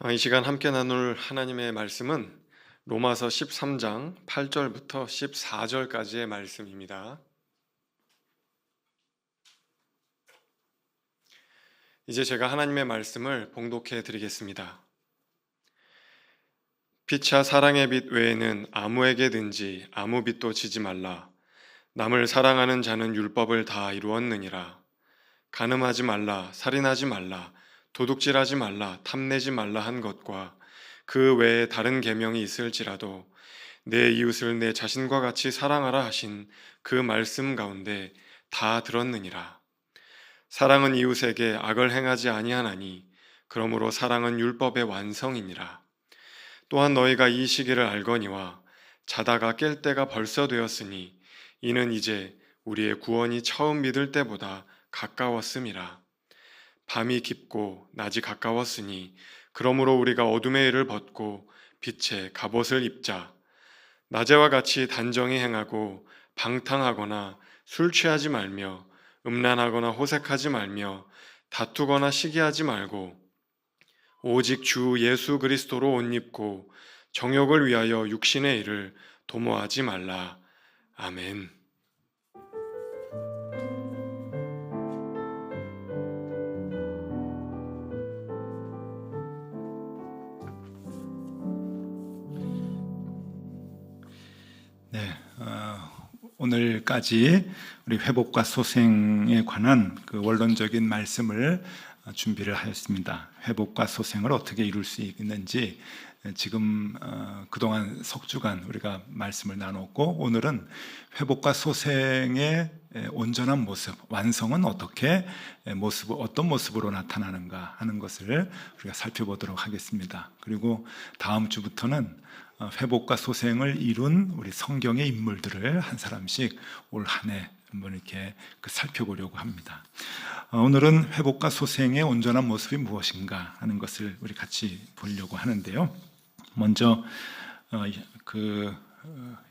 이 시간 함께 나눌 하나님의 말씀은 로마서 13장 8절부터 14절까지의 말씀입니다. 이제 제가 하나님의 말씀을 봉독해 드리겠습니다. 피차 사랑의 빛 외에는 아무에게든지 아무 빛도 지지 말라. 남을 사랑하는 자는 율법을 다 이루었느니라. 간음하지 말라, 살인하지 말라, 도둑질하지 말라, 탐내지 말라 한 것과 그 외에 다른 계명이 있을지라도 내 이웃을 내 자신과 같이 사랑하라 하신 그 말씀 가운데 다 들었느니라. 사랑은 이웃에게 악을 행하지 아니하나니 그러므로 사랑은 율법의 완성이니라. 또한 너희가 이 시기를 알거니와 자다가 깰 때가 벌써 되었으니 이는 이제 우리의 구원이 처음 믿을 때보다 가까웠음이라. 밤이 깊고 낮이 가까웠으니 그러므로 우리가 어둠의 일을 벗고 빛의 갑옷을 입자. 낮에와 같이 단정히 행하고 방탕하거나 술 취하지 말며 음란하거나 호색하지 말며 다투거나 시기하지 말고 오직 주 예수 그리스도로 옷 입고 정욕을 위하여 육신의 일을 도모하지 말라. 아멘. 네, 오늘까지 우리 회복과 소생에 관한 그 원론적인 말씀을 준비를 하였습니다. 회복과 소생을 어떻게 이룰 수 있는지 지금 그동안 석주간 우리가 말씀을 나눴고, 오늘은 회복과 소생의 온전한 모습, 완성은 어떻게 어떤 모습으로 나타나는가 하는 것을 우리가 살펴보도록 하겠습니다. 그리고 다음 주부터는 회복과 소생을 이룬 우리 성경의 인물들을 한 사람씩 올 한 해 한번 이렇게 살펴보려고 합니다. 오늘은 회복과 소생의 온전한 모습이 무엇인가 하는 것을 우리 같이 보려고 하는데요. 먼저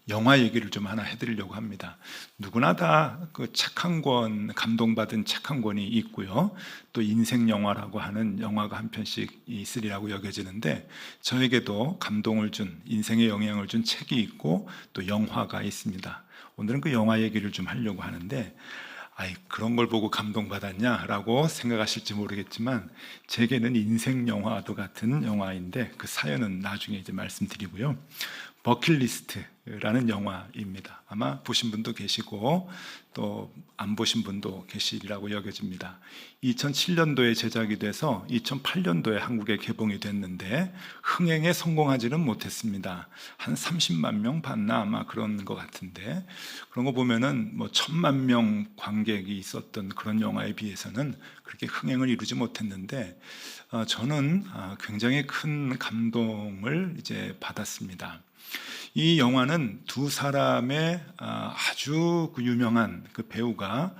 영화 얘기를 좀 하나 해드리려고 합니다. 누구나 다 그 책 한 권, 감동받은 책 한 권이 있고요. 또 인생 영화라고 하는 영화가 한 편씩 있으리라고 여겨지는데, 저에게도 감동을 준, 인생에 영향을 준 책이 있고 또 영화가 있습니다. 오늘은 그 영화 얘기를 좀 하려고 하는데, 그런 걸 보고 감동받았냐라고 생각하실지 모르겠지만, 제게는 인생 영화도 같은 영화인데 그 사연은 나중에 이제 말씀드리고요. 버킷리스트라는 영화입니다. 아마 보신 분도 계시고 또 안 보신 분도 계시리라고 여겨집니다. 2007년도에 제작이 돼서 2008년도에 한국에 개봉이 됐는데 흥행에 성공하지는 못했습니다. 한 30만 명 봤나 아마 그런 것 같은데, 그런 거 보면은 뭐 1000만 명 관객이 있었던 그런 영화에 비해서는 그렇게 흥행을 이루지 못했는데, 저는 굉장히 큰 감동을 이제 받았습니다. 이 영화는 두 사람의 아주 유명한 그 배우가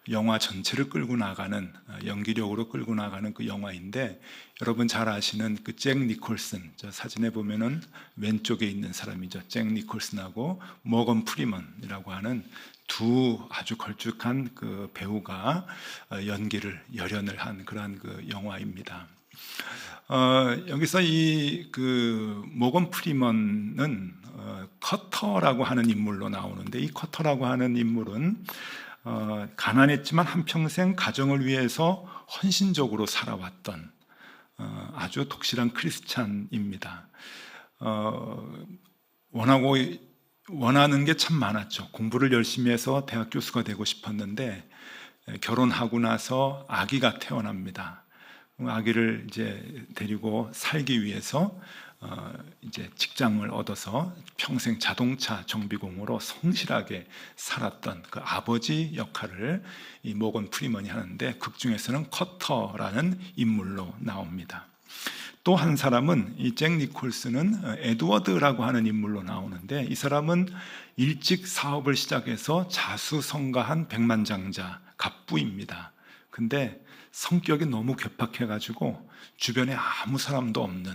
영화 전체를 끌고 나가는, 연기력으로 끌고 나가는 그 영화인데, 여러분 잘 아시는 그 잭 니콜슨, 저 사진에 보면은 왼쪽에 있는 사람이죠. 잭 니콜슨하고 모건 프리먼이라고 하는 두 아주 걸쭉한 그 배우가 열연을 한 그러한 그 영화입니다. 여기서 이 모건 프리먼은 커터라고 하는 인물로 나오는데, 이 커터라고 하는 인물은 가난했지만 한평생 가정을 위해서 헌신적으로 살아왔던 아주 독실한 크리스찬입니다. 원하는 게 참 많았죠. 공부를 열심히 해서 대학 교수가 되고 싶었는데, 결혼하고 나서 아기가 태어납니다. 아기를 이제 데리고 살기 위해서 이제 직장을 얻어서 평생 자동차 정비공으로 성실하게 살았던 그 아버지 역할을 이 모건 프리먼이 하는데, 극 중에서는 커터라는 인물로 나옵니다. 또 한 사람은 이 잭 니콜슨은 에드워드라고 하는 인물로 나오는데, 이 사람은 일찍 사업을 시작해서 자수성가한 백만장자 갑부입니다. 근데 성격이 너무 괴팍해가지고 주변에 아무 사람도 없는,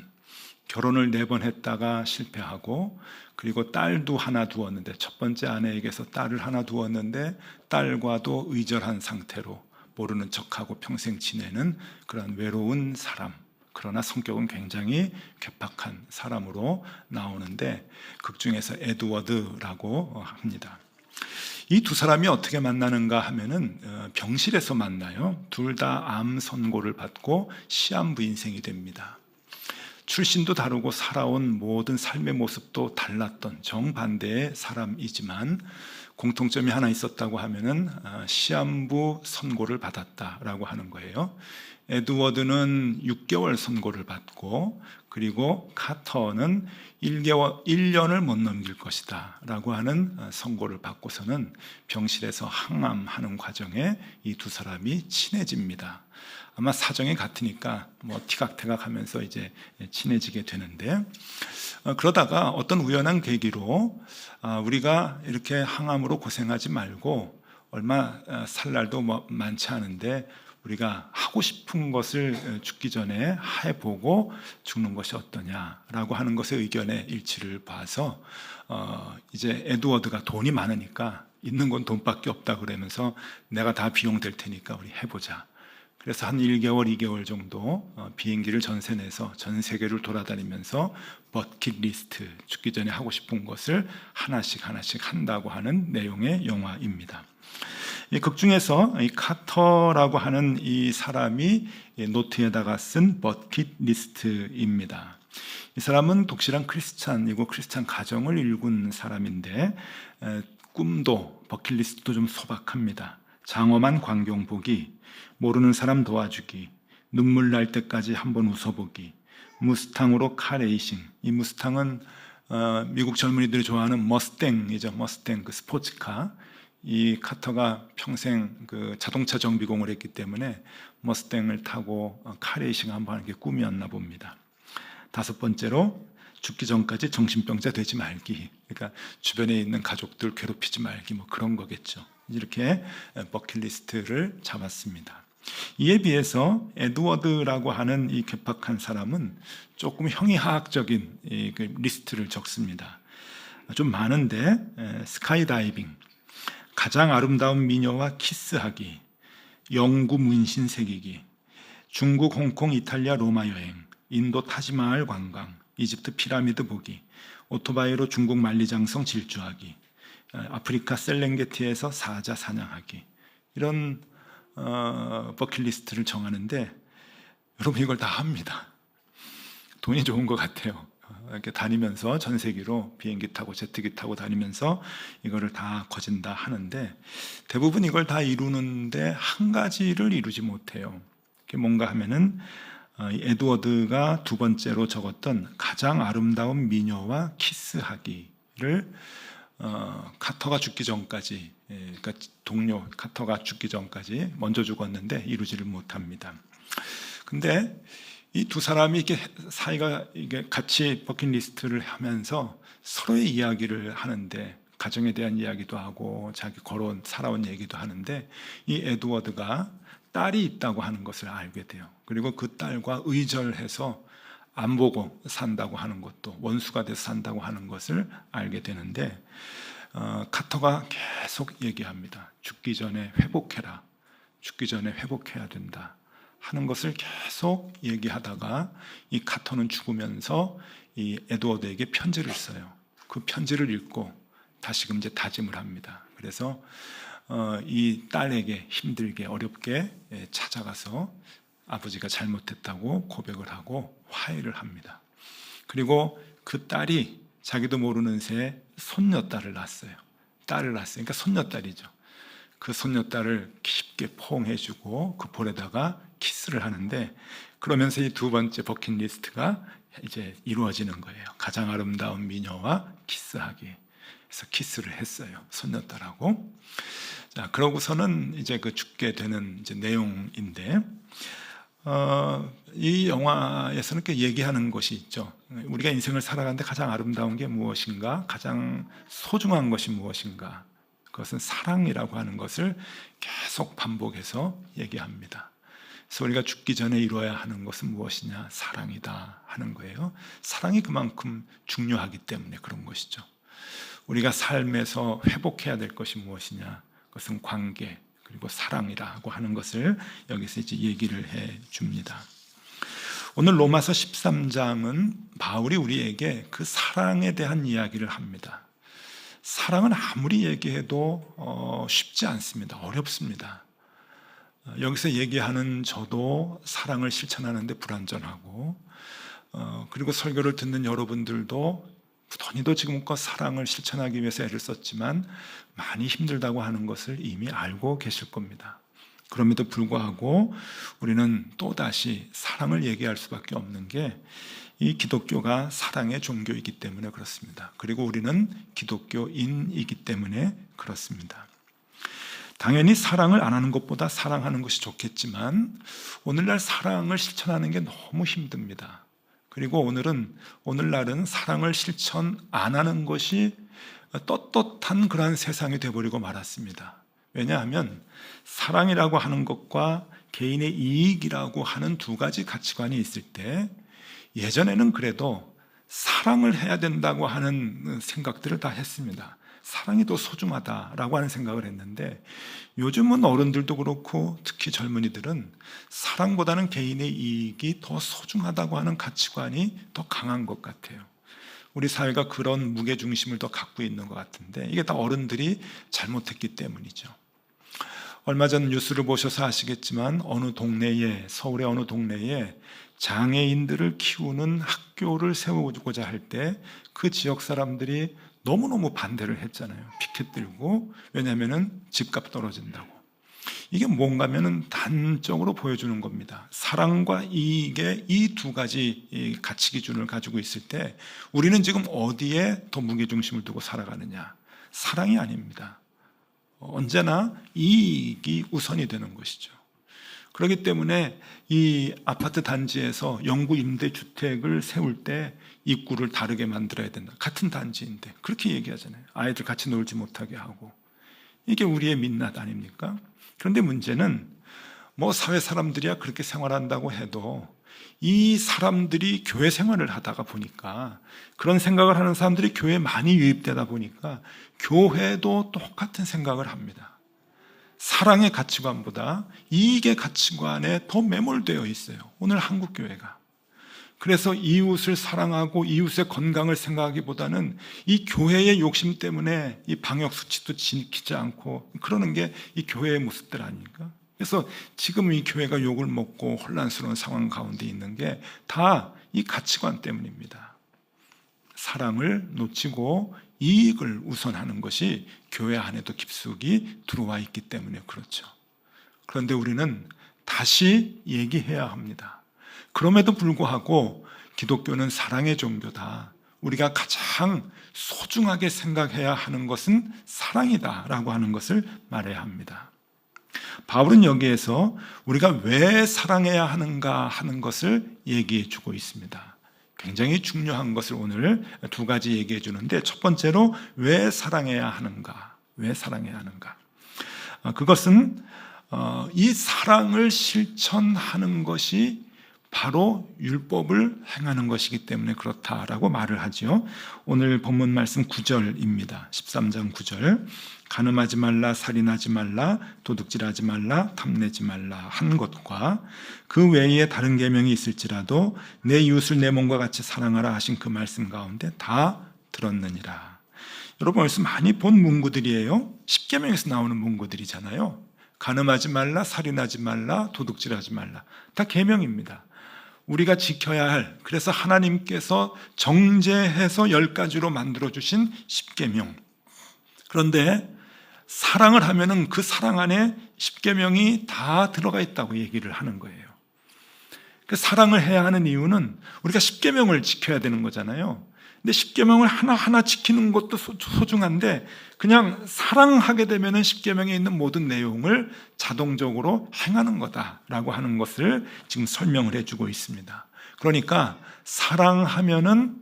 결혼을 4번 했다가 실패하고, 그리고 딸도 하나 두었는데, 첫 번째 아내에게서 딸을 하나 두었는데 딸과도 의절한 상태로 모르는 척하고 평생 지내는 그런 외로운 사람, 그러나 성격은 굉장히 괴팍한 사람으로 나오는데 극 중에서 에드워드라고 합니다. 이 두 사람이 어떻게 만나는가 하면은 병실에서 만나요. 둘 다 암 선고를 받고 시한부 인생이 됩니다. 출신도 다르고 살아온 모든 삶의 모습도 달랐던 정반대의 사람이지만 공통점이 하나 있었다고 하면은 시한부 선고를 받았다라고 하는 거예요. 에드워드는 6개월 선고를 받고, 그리고 카터는 1년을 못 넘길 것이다 라고 하는 선고를 받고서는 병실에서 항암하는 과정에 이 두 사람이 친해집니다. 아마 사정이 같으니까 티각태각 하면서 이제 친해지게 되는데, 그러다가 어떤 우연한 계기로 우리가 이렇게 항암으로 고생하지 말고 얼마 살 날도 많지 않은데 우리가 하고 싶은 것을 죽기 전에 해보고 죽는 것이 어떠냐라고 하는 것의 의견의 일치를 봐서 이제 에드워드가 돈이 많으니까 있는 건 돈밖에 없다 그러면서 내가 다 비용 될 테니까 우리 해보자. 그래서 한 1개월, 2개월 정도 비행기를 전세 내서 전 세계를 돌아다니면서 버킷리스트, 죽기 전에 하고 싶은 것을 하나씩 한다고 하는 내용의 영화입니다. 이 극 중에서 이 카터라고 하는 이 사람이 노트에다가 쓴 버킷리스트입니다. 이 사람은 독실한 크리스찬이고 크리스찬 가정을 일군 사람인데 꿈도 버킷리스트도 좀 소박합니다. 장엄한 광경 보기, 모르는 사람 도와주기, 눈물 날 때까지 한번 웃어보기, 무스탕으로 카레이싱. 이 무스탕은 미국 젊은이들이 좋아하는 머스탱이죠. 머스탱, 그 스포츠카. 이 카터가 평생 그 자동차 정비공을 했기 때문에 머스탱을 타고 카레이싱 한번 하는 게 꿈이었나 봅니다. 5번째로 죽기 전까지 정신병자 되지 말기. 그러니까 주변에 있는 가족들 괴롭히지 말기, 그런 거겠죠. 이렇게 버킷리스트를 잡았습니다. 이에 비해서 에드워드라고 하는 이 괴팍한 사람은 조금 형이하학적인 그 리스트를 적습니다. 좀 많은데 스카이다이빙, 가장 아름다운 미녀와 키스하기, 영구 문신 새기기, 중국, 홍콩, 이탈리아, 로마 여행, 인도 타지마할 관광, 이집트 피라미드 보기, 오토바이로 중국 만리장성 질주하기, 아프리카 셀렌게티에서 사자 사냥하기, 이런 버킷리스트를 정하는데 여러분 이걸 다 합니다. 돈이 좋은 것 같아요. 이렇게 다니면서 전 세계로 비행기 타고 제트기 타고 다니면서 이거를 다 거진다 하는데 대부분 이걸 다 이루는데 한 가지를 이루지 못해요. 그게 뭔가 하면은 에드워드가 2번째로 적었던 가장 아름다운 미녀와 키스하기를 카터가 죽기 전까지, 그러니까 동료 카터가 죽기 전까지 먼저 죽었는데 이루지를 못합니다. 근데 이 두 사람이 이렇게 사이가 이게 같이 버킷리스트를 하면서 서로의 이야기를 하는데 가정에 대한 이야기도 하고 자기 살아온 얘기도 하는데 이 에드워드가 딸이 있다고 하는 것을 알게 돼요. 그리고 그 딸과 의절해서 안 보고 산다고 하는 것도, 원수가 돼서 산다고 하는 것을 알게 되는데 카터가 계속 얘기합니다. 죽기 전에 회복해라. 죽기 전에 회복해야 된다 하는 것을 계속 얘기하다가 이 카터는 죽으면서 이 에드워드에게 편지를 써요. 그 편지를 읽고 다시금 이제 다짐을 합니다. 그래서 이 딸에게 힘들게 어렵게 찾아가서 아버지가 잘못했다고 고백을 하고 화해를 합니다. 그리고 그 딸이 자기도 모르는 새에 손녀딸을 낳았어요. 딸을 낳았어요. 그러니까 손녀딸이죠. 그 손녀딸을 깊게 포옹해주고 그 볼에다가 키스를 하는데 그러면서 이 2번째 버킷리스트가 이제 이루어지는 거예요. 가장 아름다운 미녀와 키스하기. 그래서 키스를 했어요. 손녀딸하고. 자, 그러고서는 이제 그 죽게 되는 이제 내용인데, 이 영화에서는 이렇게 얘기하는 것이 있죠. 우리가 인생을 살아가는데 가장 아름다운 게 무엇인가? 가장 소중한 것이 무엇인가? 그것은 사랑이라고 하는 것을 계속 반복해서 얘기합니다. 그래서 우리가 죽기 전에 이루어야 하는 것은 무엇이냐? 사랑이다 하는 거예요. 사랑이 그만큼 중요하기 때문에 그런 것이죠. 우리가 삶에서 회복해야 될 것이 무엇이냐? 그것은 관계 그리고 사랑이라고 하는 것을 여기서 이제 얘기를 해 줍니다. 오늘 로마서 13장은 바울이 우리에게 그 사랑에 대한 이야기를 합니다. 사랑은 아무리 얘기해도 쉽지 않습니다. 어렵습니다. 여기서 얘기하는 저도 사랑을 실천하는데 불완전하고, 그리고 설교를 듣는 여러분들도 부단히도 지금껏 사랑을 실천하기 위해서 애를 썼지만 많이 힘들다고 하는 것을 이미 알고 계실 겁니다. 그럼에도 불구하고 우리는 또다시 사랑을 얘기할 수밖에 없는 게 이 기독교가 사랑의 종교이기 때문에 그렇습니다. 그리고 우리는 기독교인이기 때문에 그렇습니다. 당연히 사랑을 안 하는 것보다 사랑하는 것이 좋겠지만 오늘날 사랑을 실천하는 게 너무 힘듭니다. 그리고 오늘날은 사랑을 실천 안 하는 것이 떳떳한 그러한 세상이 되어버리고 말았습니다. 왜냐하면 사랑이라고 하는 것과 개인의 이익이라고 하는 두 가지 가치관이 있을 때, 예전에는 그래도 사랑을 해야 된다고 하는 생각들을 다 했습니다. 사랑이 더 소중하다라고 하는 생각을 했는데, 요즘은 어른들도 그렇고 특히 젊은이들은 사랑보다는 개인의 이익이 더 소중하다고 하는 가치관이 더 강한 것 같아요. 우리 사회가 그런 무게중심을 더 갖고 있는 것 같은데, 이게 다 어른들이 잘못했기 때문이죠. 얼마 전 뉴스를 보셔서 아시겠지만 서울의 어느 동네에 장애인들을 키우는 학교를 세우고자 할 때 그 지역 사람들이 너무너무 반대를 했잖아요. 피켓 들고. 왜냐하면 집값 떨어진다고. 이게 뭔가면은 단적으로 보여주는 겁니다. 사랑과 이익의 이 두 가지 가치 기준을 가지고 있을 때 우리는 지금 어디에 더 무게중심을 두고 살아가느냐? 사랑이 아닙니다. 언제나 이익이 우선이 되는 것이죠. 그렇기 때문에 이 아파트 단지에서 영구 임대주택을 세울 때 입구를 다르게 만들어야 된다. 같은 단지인데 그렇게 얘기하잖아요. 아이들 같이 놀지 못하게 하고. 이게 우리의 민낯 아닙니까? 그런데 문제는 사회 사람들이야 그렇게 생활한다고 해도 이 사람들이 교회 생활을 하다가 보니까, 그런 생각을 하는 사람들이 교회에 많이 유입되다 보니까 교회도 똑같은 생각을 합니다. 사랑의 가치관보다 이익의 가치관에 더 매몰되어 있어요, 오늘 한국 교회가. 그래서 이웃을 사랑하고 이웃의 건강을 생각하기보다는 이 교회의 욕심 때문에 이 방역수칙도 지키지 않고 그러는 게 이 교회의 모습들 아닙니까? 그래서 지금 이 교회가 욕을 먹고 혼란스러운 상황 가운데 있는 게 다 이 가치관 때문입니다. 사랑을 놓치고 이익을 우선하는 것이 교회 안에도 깊숙이 들어와 있기 때문에 그렇죠. 그런데 우리는 다시 얘기해야 합니다. 그럼에도 불구하고 기독교는 사랑의 종교다. 우리가 가장 소중하게 생각해야 하는 것은 사랑이다라고 하는 것을 말해야 합니다. 바울은 여기에서 우리가 왜 사랑해야 하는가 하는 것을 얘기해 주고 있습니다. 굉장히 중요한 것을 오늘 두 가지 얘기해 주는데, 첫 번째로 왜 사랑해야 하는가? 왜 사랑해야 하는가? 그것은 이 사랑을 실천하는 것이 바로 율법을 행하는 것이기 때문에 그렇다라고 말을 하죠. 오늘 본문 말씀 9절입니다. 13장 9절. 간음하지 말라, 살인하지 말라, 도둑질하지 말라, 탐내지 말라 한 것과 그 외에 다른 계명이 있을지라도 내 이웃을 내 몸과 같이 사랑하라 하신 그 말씀 가운데 다 들었느니라. 여러분 벌써 많이 본 문구들이에요. 십계명에서 나오는 문구들이잖아요. 간음하지 말라, 살인하지 말라, 도둑질하지 말라. 다 계명입니다. 우리가 지켜야 할, 그래서 하나님께서 정제해서 10가지로 만들어주신 십계명. 그런데 사랑을 하면은 그 사랑 안에 십계명이 다 들어가 있다고 얘기를 하는 거예요. 그 사랑을 해야 하는 이유는 우리가 십계명을 지켜야 되는 거잖아요. 근데 십계명을 하나하나 지키는 것도 소중한데, 그냥 사랑하게 되면은 십계명에 있는 모든 내용을 자동적으로 행하는 거다라고 하는 것을 지금 설명을 해주고 있습니다. 그러니까 사랑하면은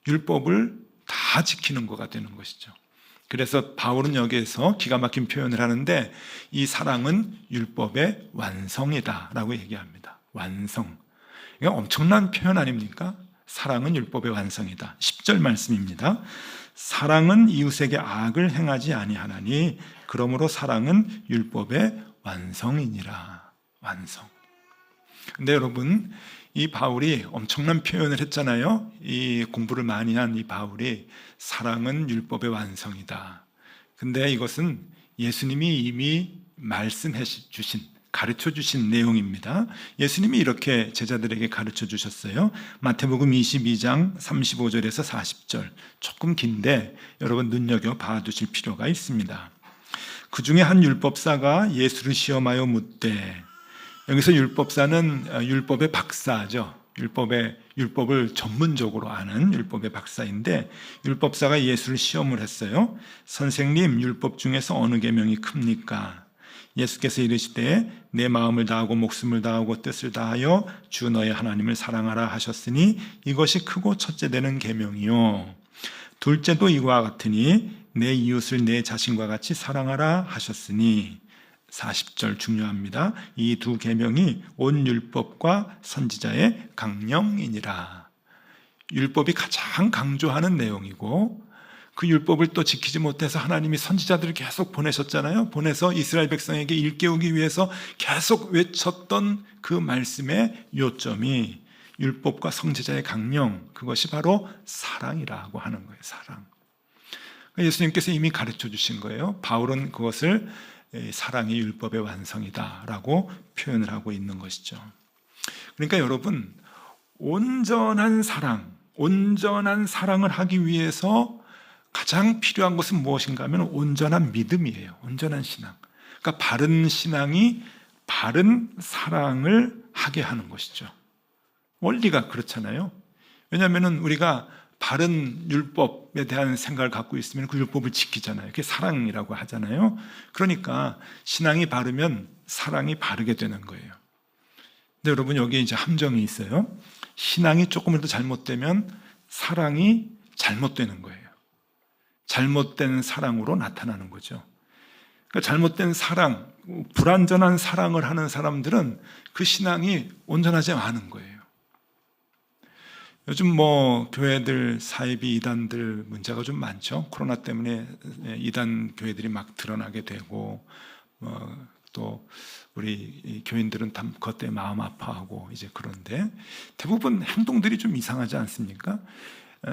율법을 다 지키는 거가 되는 것이죠. 그래서 바울은 여기에서 기가 막힌 표현을 하는데, 이 사랑은 율법의 완성이다라고 얘기합니다. 완성. 이거 엄청난 표현 아닙니까? 사랑은 율법의 완성이다. 10절 말씀입니다. 사랑은 이웃에게 악을 행하지 아니하나니 그러므로 사랑은 율법의 완성이니라. 완성. 근데 여러분, 이 바울이 엄청난 표현을 했잖아요. 이 공부를 많이 한 이 바울이 사랑은 율법의 완성이다. 근데 이것은 예수님이 이미 말씀해 주신, 가르쳐 주신 내용입니다. 예수님이 이렇게 제자들에게 가르쳐 주셨어요. 마태복음 22장 35절에서 40절, 조금 긴데 여러분 눈여겨 봐두실 필요가 있습니다. 그 중에 한 율법사가 예수를 시험하여 묻되, 여기서 율법사는 율법의 박사죠. 율법을 전문적으로 아는 율법의 박사인데, 율법사가 예수를 시험을 했어요. 선생님, 율법 중에서 어느 계명이 큽니까? 예수께서 이르시되 내 마음을 다하고 목숨을 다하고 뜻을 다하여 주 너의 하나님을 사랑하라 하셨으니 이것이 크고 첫째 되는 계명이요, 둘째도 이와 같으니 내 이웃을 내 자신과 같이 사랑하라 하셨으니. 40절 중요합니다. 이 두 계명이 온 율법과 선지자의 강령이니라. 율법이 가장 강조하는 내용이고, 그 율법을 또 지키지 못해서 하나님이 선지자들을 계속 보내셨잖아요. 보내서 이스라엘 백성에게 일깨우기 위해서 계속 외쳤던 그 말씀의 요점이 율법과 선지자의 강령, 그것이 바로 사랑이라고 하는 거예요. 사랑. 예수님께서 이미 가르쳐 주신 거예요. 바울은 그것을 사랑이 율법의 완성이다라고 표현을 하고 있는 것이죠. 그러니까 여러분, 온전한 사랑을 하기 위해서 가장 필요한 것은 무엇인가 하면 온전한 믿음이에요. 온전한 신앙. 그러니까 바른 신앙이 바른 사랑을 하게 하는 것이죠. 원리가 그렇잖아요. 왜냐하면 우리가 바른 율법에 대한 생각을 갖고 있으면 그 율법을 지키잖아요. 그게 사랑이라고 하잖아요. 그러니까 신앙이 바르면 사랑이 바르게 되는 거예요. 근데 여러분, 여기에 이제 함정이 있어요. 신앙이 조금이라도 잘못되면 사랑이 잘못되는 거예요. 잘못된 사랑으로 나타나는 거죠. 그러니까 잘못된 사랑, 불완전한 사랑을 하는 사람들은 그 신앙이 온전하지 않은 거예요. 요즘 교회들 사이비 이단들 문제가 좀 많죠. 코로나 때문에 이단 교회들이 막 드러나게 되고, 또 우리 교인들은 다 그것 때문에 마음 아파하고 이제. 그런데 대부분 행동들이 좀 이상하지 않습니까?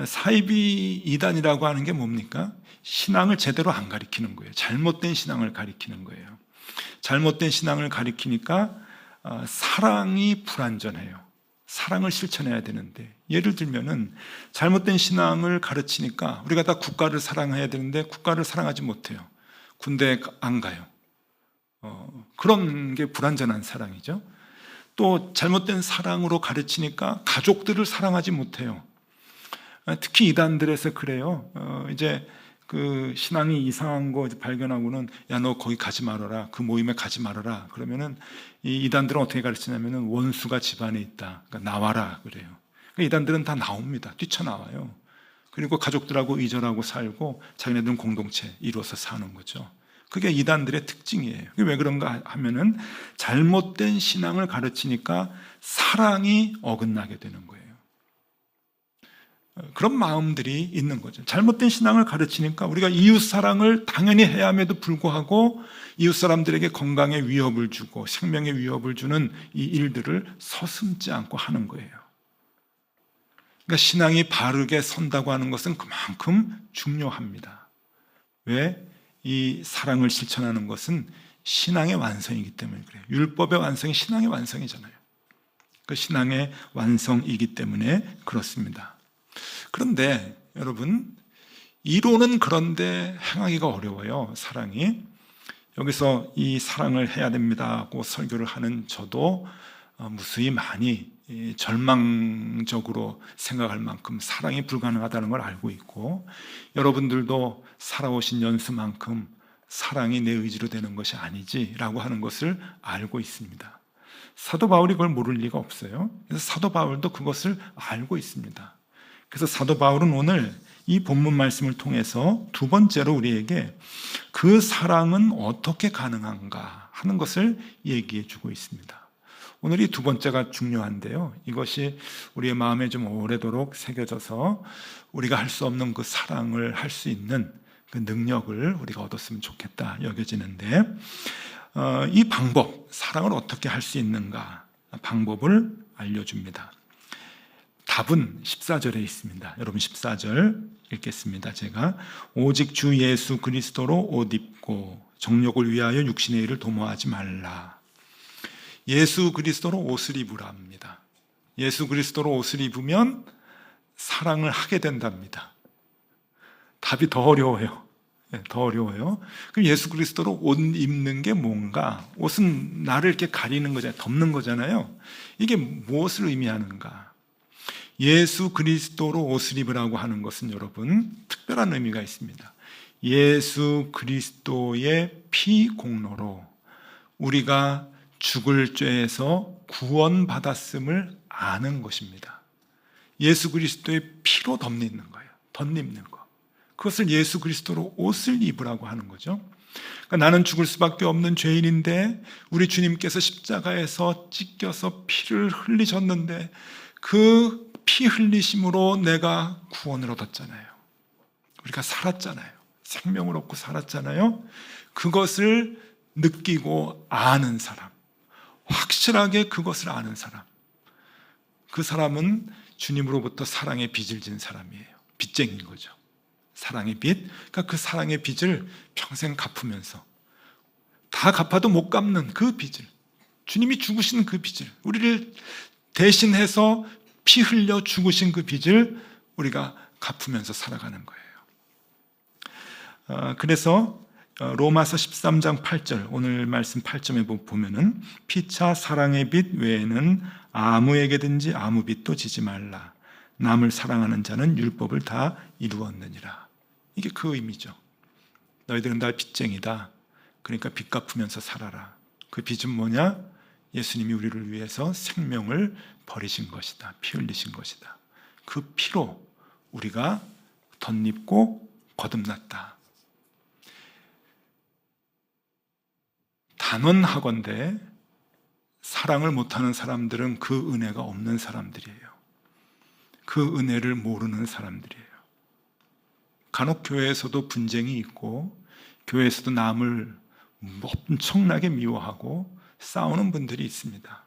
사이비 이단이라고 하는 게 뭡니까? 신앙을 제대로 안 가리키는 거예요. 잘못된 신앙을 가리키는 거예요. 잘못된 신앙을 가리키니까 사랑이 불완전해요. 사랑을 실천해야 되는데, 예를 들면은 잘못된 신앙을 가르치니까 우리가 다 국가를 사랑해야 되는데 국가를 사랑하지 못해요. 군대에 안 가요. 그런 게 불완전한 사랑이죠. 또 잘못된 사랑으로 가르치니까 가족들을 사랑하지 못해요. 특히 이단들에서 그래요. 이제 그 신앙이 이상한 거 발견하고는, 야, 너 거기 가지 말아라, 그 모임에 가지 말아라. 그러면은 이 이단들은 어떻게 가르치냐면은 원수가 집안에 있다, 그러니까 나와라 그래요. 그러니까 이단들은 다 나옵니다. 뛰쳐나와요. 그리고 가족들하고 이절하고 살고 자기네들은 공동체 이루어서 사는 거죠. 그게 이단들의 특징이에요. 그게 왜 그런가 하면은 잘못된 신앙을 가르치니까 사랑이 어긋나게 되는 거예요. 그런 마음들이 있는 거죠. 잘못된 신앙을 가르치니까 우리가 이웃 사랑을 당연히 해야 함에도 불구하고 이웃 사람들에게 건강에 위협을 주고 생명에 위협을 주는 이 일들을 서슴지 않고 하는 거예요. 그러니까 신앙이 바르게 선다고 하는 것은 그만큼 중요합니다. 왜? 이 사랑을 실천하는 것은 신앙의 완성이기 때문에 그래요. 율법의 완성이 신앙의 완성이잖아요. 그 신앙의 완성이기 때문에 그렇습니다. 그런데 여러분, 이론은 그런데 행하기가 어려워요. 사랑이. 여기서 이 사랑을 해야 됩니다고 설교를 하는 저도 무수히 많이 절망적으로 생각할 만큼 사랑이 불가능하다는 걸 알고 있고, 여러분들도 살아오신 연수만큼 사랑이 내 의지로 되는 것이 아니지라고 하는 것을 알고 있습니다. 사도 바울이 그걸 모를 리가 없어요. 그래서 사도 바울도 그것을 알고 있습니다. 그래서 사도 바울은 오늘 이 본문 말씀을 통해서 두 번째로 우리에게 그 사랑은 어떻게 가능한가 하는 것을 얘기해 주고 있습니다. 오늘 이 두 번째가 중요한데요. 이것이 우리의 마음에 좀 오래도록 새겨져서 우리가 할 수 없는 그 사랑을 할 수 있는 그 능력을 우리가 얻었으면 좋겠다 여겨지는데, 이 방법, 사랑을 어떻게 할 수 있는가 방법을 알려줍니다. 답은 14절에 있습니다. 여러분 14절 읽겠습니다. 제가 오직 주 예수 그리스도로 옷 입고 정욕을 위하여 육신의 일을 도모하지 말라. 예수 그리스도로 옷을 입으랍니다. 예수 그리스도로 옷을 입으면 사랑을 하게 된답니다. 답이 더 어려워요. 더 어려워요. 그럼 예수 그리스도로 옷 입는 게 뭔가? 옷은 나를 이렇게 가리는 거잖아요. 덮는 거잖아요. 이게 무엇을 의미하는가? 예수 그리스도로 옷을 입으라고 하는 것은 여러분 특별한 의미가 있습니다. 예수 그리스도의 피 공로로 우리가 죽을 죄에서 구원받았음을 아는 것입니다. 예수 그리스도의 피로 덧입는 거예요. 덧입는 거. 그것을 예수 그리스도로 옷을 입으라고 하는 거죠. 그러니까 나는 죽을 수밖에 없는 죄인인데 우리 주님께서 십자가에서 찢겨서 피를 흘리셨는데 그 피 흘리심으로 내가 구원을 얻었잖아요. 우리가 살았잖아요. 생명을 얻고 살았잖아요. 그것을 느끼고 아는 사람, 확실하게 그것을 아는 사람, 그 사람은 주님으로부터 사랑의 빚을 진 사람이에요. 빚쟁이인 거죠. 사랑의 빚. 그러니까 그 사랑의 빚을 평생 갚으면서 다 갚아도 못 갚는 그 빚을, 주님이 죽으신 그 빚을, 우리를 대신해서 피 흘려 죽으신 그 빚을 우리가 갚으면서 살아가는 거예요. 그래서 로마서 13장 8절, 오늘 말씀 8점에 보면은 피차 사랑의 빚 외에는 아무에게든지 아무 빚도 지지 말라. 남을 사랑하는 자는 율법을 다 이루었느니라. 이게 그 의미죠. 너희들은 날 빚쟁이다. 그러니까 빚 갚으면서 살아라. 그 빚은 뭐냐? 예수님이 우리를 위해서 생명을 버리신 것이다. 피 흘리신 것이다. 그 피로 우리가 덧입고 거듭났다. 단언하건대 사랑을 못하는 사람들은 그 은혜가 없는 사람들이에요. 그 은혜를 모르는 사람들이에요. 간혹 교회에서도 분쟁이 있고 교회에서도 남을 엄청나게 미워하고 싸우는 분들이 있습니다.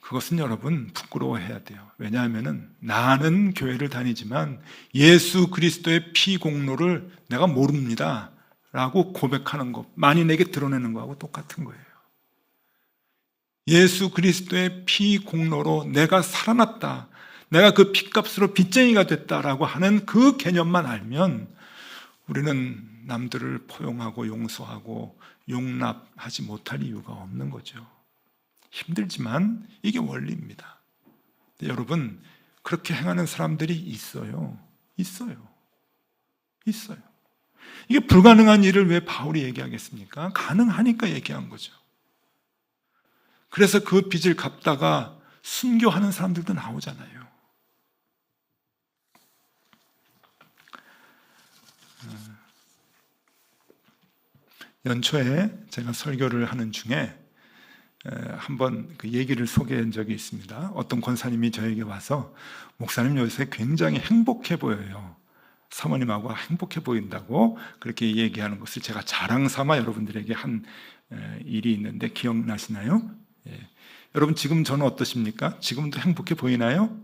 그것은 여러분 부끄러워해야 돼요. 왜냐하면 나는 교회를 다니지만 예수 그리스도의 피 공로를 내가 모릅니다 라고 고백하는 것, 많이 내게 드러내는 거하고 똑같은 거예요. 예수 그리스도의 피 공로로 내가 살아났다, 내가 그 핏값으로 빚쟁이가 됐다라고 하는 그 개념만 알면 우리는 남들을 포용하고 용서하고 용납하지 못할 이유가 없는 거죠. 힘들지만 이게 원리입니다. 여러분, 그렇게 행하는 사람들이 있어요. 있어요. 이게 불가능한 일을 왜 바울이 얘기하겠습니까? 가능하니까 얘기한 거죠. 그래서 그 빚을 갚다가 순교하는 사람들도 나오잖아요. 연초에 제가 설교를 하는 중에 한번 그 얘기를 소개한 적이 있습니다. 어떤 권사님이 저에게 와서 목사님 요새 굉장히 행복해 보여요. 사모님하고 행복해 보인다고 그렇게 얘기하는 것을 제가 자랑 삼아 여러분들에게 한 일이 있는데 기억나시나요? 예. 여러분 지금 저는 어떠십니까? 지금도 행복해 보이나요?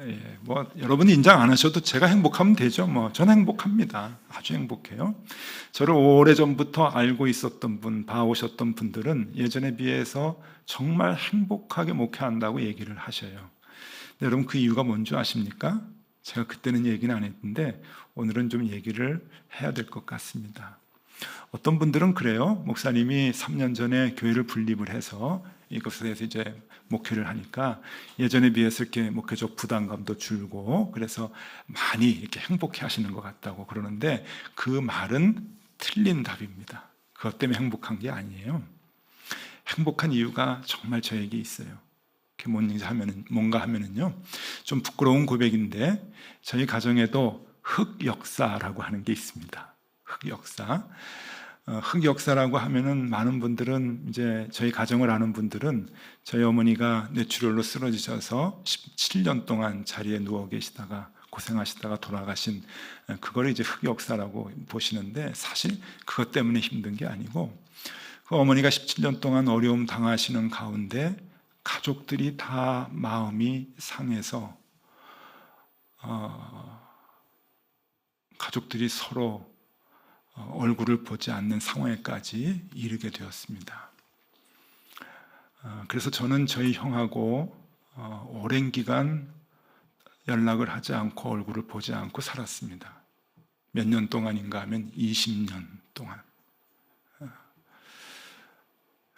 예, 뭐 여러분이 인정 안 하셔도 제가 행복하면 되죠. 뭐 저는 행복합니다. 아주 행복해요. 저를 오래전부터 알고 있었던 분, 봐오셨던 분들은 예전에 비해서 정말 행복하게 목회한다고 얘기를 하셔요. 근데 여러분 그 이유가 뭔지 아십니까? 제가 그때는 얘기는 안 했는데 오늘은 좀 얘기를 해야 될 것 같습니다. 어떤 분들은 그래요. 목사님이 3년 전에 교회를 분립을 해서 이것에 대해서 이제 목회를 하니까 예전에 비해서 이렇게 목회적 부담감도 줄고 그래서 많이 이렇게 행복해 하시는 것 같다고 그러는데 그 말은 틀린 답입니다. 그것 때문에 행복한 게 아니에요. 행복한 이유가 정말 저에게 있어요. 그게 뭔가 하면은요, 좀 부끄러운 고백인데 저희 가정에도 흑역사라고 하는 게 있습니다. 흑역사. 흑역사라고 하면은 많은 분들은 이제 저희 가정을 아는 분들은 저희 어머니가 뇌출혈로 쓰러지셔서 17년 동안 자리에 누워 계시다가 고생하시다가 돌아가신 그걸 이제 흑역사라고 보시는데 사실 그것 때문에 힘든 게 아니고 그 어머니가 17년 동안 어려움 당하시는 가운데 가족들이 다 마음이 상해서 가족들이 서로 얼굴을 보지 않는 상황에까지 이르게 되었습니다. 그래서 저는 저희 형하고 오랜 기간 연락을 하지 않고 얼굴을 보지 않고 살았습니다. 몇 년 동안인가 하면 20년 동안.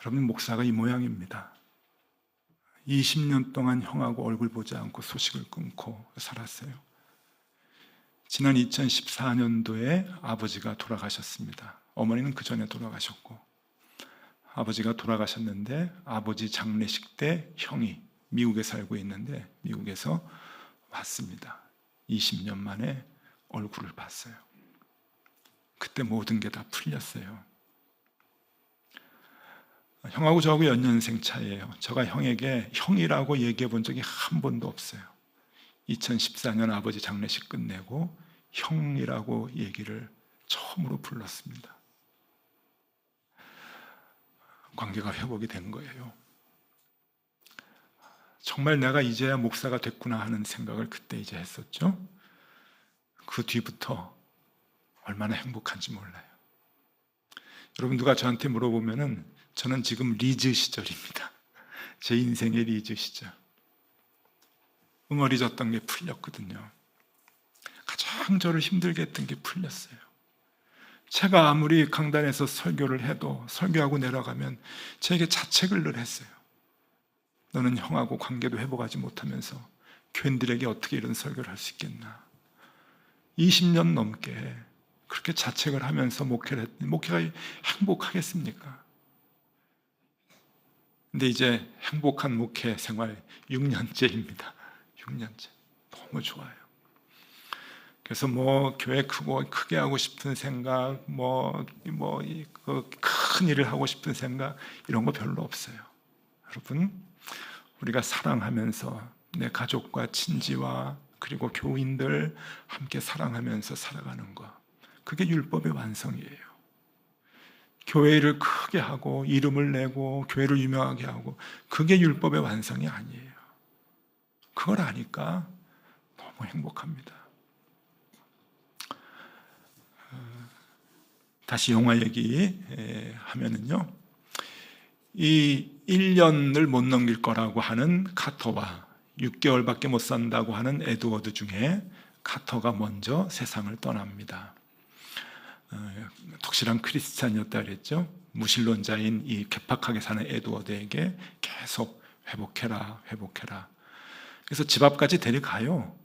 여러분, 목사가 이 모양입니다. 20년 동안 형하고 얼굴 보지 않고 소식을 끊고 살았어요. 지난 2014년도에 아버지가 돌아가셨습니다. 어머니는 그 전에 돌아가셨고, 아버지가 돌아가셨는데 아버지 장례식 때 형이 미국에 살고 있는데 미국에서 왔습니다. 20년 만에 얼굴을 봤어요. 그때 모든 게 다 풀렸어요. 형하고 저하고 연년생 차이예요. 제가 형에게 형이라고 얘기해 본 적이 한 번도 없어요. 2014년 아버지 장례식 끝내고 형이라고 얘기를 처음으로 불렀습니다. 관계가 회복이 된 거예요. 정말 내가 이제야 목사가 됐구나 하는 생각을 그때 이제 했었죠. 그 뒤부터 얼마나 행복한지 몰라요. 여러분, 누가 저한테 물어보면은 저는 지금 리즈 시절입니다. 제 인생의 리즈 시절. 응어리졌던 게 풀렸거든요. 가장 저를 힘들게 했던 게 풀렸어요. 제가 아무리 강단에서 설교를 해도 설교하고 내려가면 저에게 자책을 늘 했어요. 너는 형하고 관계도 회복하지 못하면서 교인들에게 어떻게 이런 설교를 할 수 있겠나. 20년 넘게 그렇게 자책을 하면서 목회를 했더니 목회가 행복하겠습니까? 근데 이제 행복한 목회 생활 6년째입니다. 6년째. 너무 좋아요. 그래서 교회 크게 하고 싶은 생각, 큰 일을 하고 싶은 생각, 이런 거 별로 없어요. 여러분, 우리가 사랑하면서 내 가족과 친지와 그리고 교인들 함께 사랑하면서 살아가는 거, 그게 율법의 완성이에요. 교회를 크게 하고 이름을 내고 교회를 유명하게 하고, 그게 율법의 완성이 아니에요. 그걸 아니까 너무 행복합니다. 다시 영화 얘기 하면은요, 이 1년을 못 넘길 거라고 하는 카터와 6개월밖에 못 산다고 하는 에드워드 중에 카터가 먼저 세상을 떠납니다. 독실한 크리스찬이었다 그랬죠. 무신론자인 이 괴팍하게 사는 에드워드에게 계속 회복해라. 그래서 집 앞까지 데려가요.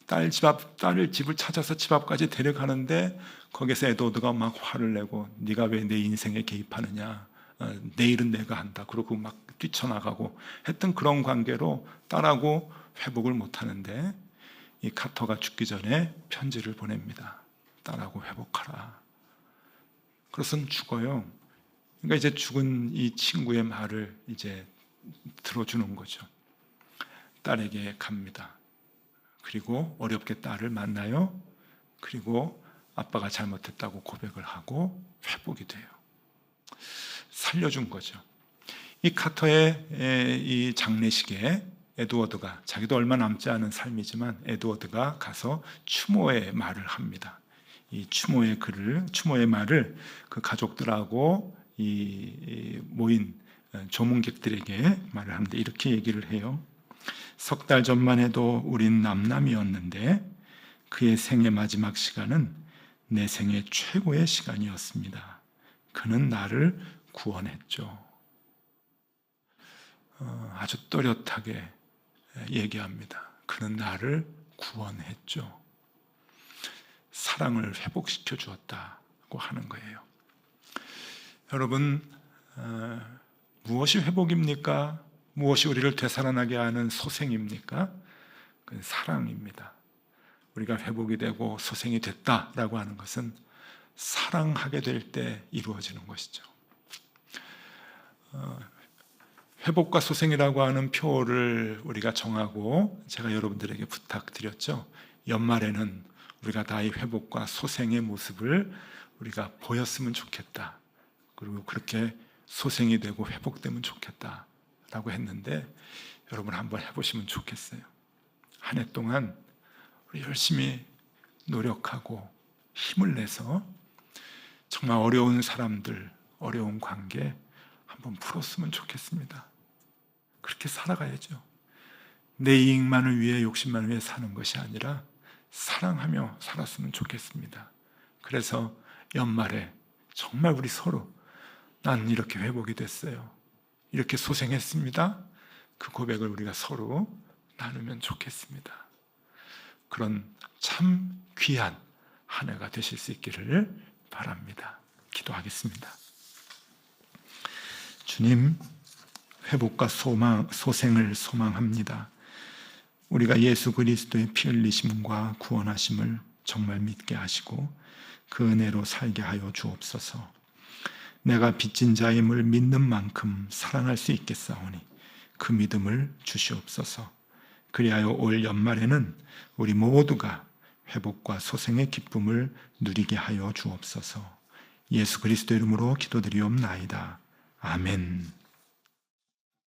딸을 집을 찾아서 집 앞까지 데려가는데 거기서 에드워드가 막 화를 내고, 네가 왜 내 인생에 개입하느냐, 내일은 내가 한다, 그러고 막 뛰쳐나가고 했던 그런 관계로 딸하고 회복을 못하는데, 이 카터가 죽기 전에 편지를 보냅니다. 딸하고 회복하라. 그래서는 죽어요. 그러니까 이제 죽은 이 친구의 말을 이제 들어주는 거죠. 딸에게 갑니다. 그리고 어렵게 딸을 만나요. 그리고 아빠가 잘못했다고 고백을 하고 회복이 돼요. 살려준 거죠. 이 카터의 이 장례식에 에드워드가, 자기도 얼마 남지 않은 삶이지만 에드워드가 가서 추모의 말을 합니다. 이 추모의 말을 그 가족들하고 이 모인 조문객들에게 말을 하는데 이렇게 얘기를 해요. 석 달 전만 해도 우린 남남이었는데 그의 생의 마지막 시간은 내 생의 최고의 시간이었습니다. 그는 나를 구원했죠. 아주 또렷하게 얘기합니다. 그는 나를 구원했죠. 사랑을 회복시켜 주었다고 하는 거예요. 여러분, 무엇이 회복입니까? 무엇이 우리를 되살아나게 하는 소생입니까? 그건 사랑입니다. 우리가 회복이 되고 소생이 됐다라고 하는 것은 사랑하게 될 때 이루어지는 것이죠. 회복과 소생이라고 하는 표를 우리가 정하고 제가 여러분들에게 부탁드렸죠. 연말에는 우리가 다 이 회복과 소생의 모습을 우리가 보였으면 좋겠다. 그리고 그렇게 소생이 되고 회복되면 좋겠다라고 했는데 여러분 한번 해보시면 좋겠어요. 한 해 동안 우리 열심히 노력하고 힘을 내서 정말 어려운 사람들, 어려운 관계 한번 풀었으면 좋겠습니다. 그렇게 살아가야죠. 내 이익만을 위해, 욕심만을 위해 사는 것이 아니라 사랑하며 살았으면 좋겠습니다. 그래서 연말에 정말 우리 서로 난 이렇게 회복이 됐어요, 이렇게 소생했습니다, 그 고백을 우리가 서로 나누면 좋겠습니다. 그런 참 귀한 한 해가 되실 수 있기를 바랍니다. 기도하겠습니다. 주님, 회복과 소생을 소망합니다. 우리가 예수 그리스도의 피 흘리심과 구원하심을 정말 믿게 하시고 그 은혜로 살게 하여 주옵소서. 내가 빚진 자임을 믿는 만큼 사랑할 수 있겠사오니 그 믿음을 주시옵소서. 그리하여 올 연말에는 우리 모두가 회복과 소생의 기쁨을 누리게 하여 주옵소서. 예수 그리스도 이름으로 기도드리옵나이다. 아멘.